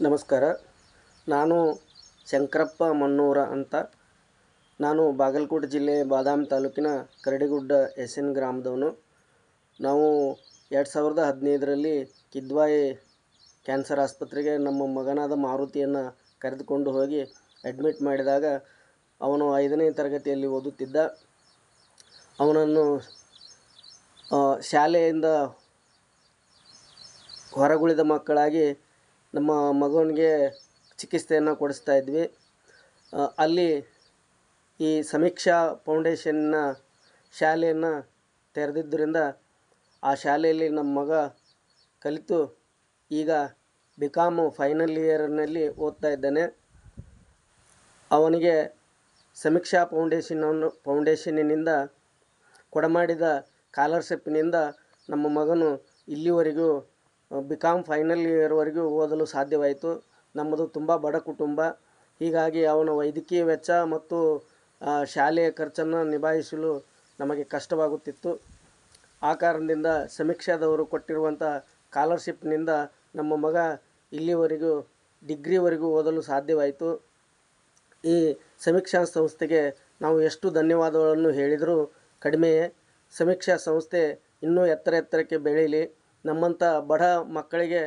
ನಮಸ್ಕಾರ. ನಾನು ಶಂಕರಪ್ಪ ಮನ್ನೂರ ಅಂತ. ನಾನು ಬಾಗಲಕೋಟೆ ಜಿಲ್ಲೆ ಬಾದಾಮಿ ತಾಲೂಕಿನ ಕರಡಿಗುಡ್ಡ ಎಸ್ ಎನ್ ಗ್ರಾಮದವನು. ನಾವು 2015ರಲ್ಲಿ ಕಿದ್ವಾಯಿ ಕ್ಯಾನ್ಸರ್ ಆಸ್ಪತ್ರೆಗೆ ನಮ್ಮ ಮಗನಾದ ಮಾರುತಿಯನ್ನು ಕರೆದುಕೊಂಡು ಹೋಗಿ ಅಡ್ಮಿಟ್ ಮಾಡಿದಾಗ ಅವನು 5ನೇ ತರಗತಿಯಲ್ಲಿ ಓದುತ್ತಿದ್ದ. ಅವನನ್ನು ಶಾಲೆಯಿಂದ ಹೊರಗುಳಿದ ಮಕ್ಕಳಾಗಿ ನಮ್ಮ ಮಗನಿಗೆ ಚಿಕಿತ್ಸೆಯನ್ನು ಕೊಡಿಸ್ತಾ ಇದ್ವಿ. ಅಲ್ಲಿ ಈ ಸಮೀಕ್ಷಾ ಫೌಂಡೇಶನ್ನ ಶಾಲೆಯನ್ನು ತೆರೆದಿದ್ದರಿಂದ ಆ ಶಾಲೆಯಲ್ಲಿ ನಮ್ಮ ಮಗ ಕಲಿತು ಈಗ ಬಿಕಾಮ್ ಫೈನಲ್ ಇಯರ್ನಲ್ಲಿ ಓದ್ತಾ ಇದ್ದಾನೆ. ಅವನಿಗೆ ಸಮೀಕ್ಷಾ ಫೌಂಡೇಶನ್ನಿನಿಂದ ಕೊಡಮಾಡಿದ ಸ್ಕಾಲರ್ಶಿಪ್ನಿಂದ ನಮ್ಮ ಮಗನು ಇಲ್ಲಿವರೆಗೂ ಬಿಕಾಮ್ ಫೈನಲ್ ಇಯರ್ವರೆಗೂ ಓದಲು ಸಾಧ್ಯವಾಯಿತು. ನಮ್ಮದು ತುಂಬ ಬಡ ಕುಟುಂಬ. ಹೀಗಾಗಿ ಅವನ ವೈದ್ಯಕೀಯ ವೆಚ್ಚ ಮತ್ತು ಶಾಲೆಯ ಖರ್ಚನ್ನು ನಿಭಾಯಿಸಲು ನಮಗೆ ಕಷ್ಟವಾಗುತ್ತಿತ್ತು. ಆ ಕಾರಣದಿಂದ ಸಮೀಕ್ಷಾದವರು ಕೊಟ್ಟಿರುವಂಥ ಸ್ಕಾಲರ್ಶಿಪ್ನಿಂದ ನಮ್ಮ ಮಗ ಇಲ್ಲಿವರೆಗೂ ಡಿಗ್ರಿವರೆಗೂ ಓದಲು ಸಾಧ್ಯವಾಯಿತು. ಈ ಸಮೀಕ್ಷಾ ಸಂಸ್ಥೆಗೆ ನಾವು ಎಷ್ಟು ಧನ್ಯವಾದಗಳನ್ನು ಹೇಳಿದರೂ ಕಡಿಮೆಯೇ. ಸಮೀಕ್ಷಾ ಸಂಸ್ಥೆ ಇನ್ನೂ ಎತ್ತರಕ್ಕೆ ಬೆಳೀಲಿ, ನಮ್ಮಂಥ ಬಡ ಮಕ್ಕಳಿಗೆ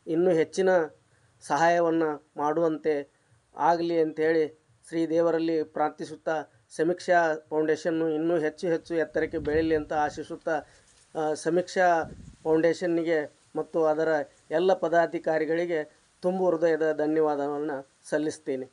ಇನ್ನೂ ಹೆಚ್ಚಿನ ಸಹಾಯವನ್ನು ಮಾಡುವಂತೆ ಆಗಲಿ ಅಂಥೇಳಿ ಶ್ರೀದೇವರಲ್ಲಿ ಪ್ರಾರ್ಥಿಸುತ್ತಾ, ಸಮೀಕ್ಷಾ ಫೌಂಡೇಶನ್ನು ಇನ್ನೂ ಹೆಚ್ಚು ಎತ್ತರಕ್ಕೆ ಬೆಳೀಲಿ ಅಂತ ಆಶಿಸುತ್ತಾ, ಸಮೀಕ್ಷಾ ಫೌಂಡೇಶನ್ನಿಗೆ ಮತ್ತು ಅದರ ಎಲ್ಲ ಪದಾಧಿಕಾರಿಗಳಿಗೆ ತುಂಬ ಹೃದಯದ ಧನ್ಯವಾದವನ್ನು ಸಲ್ಲಿಸ್ತೀನಿ.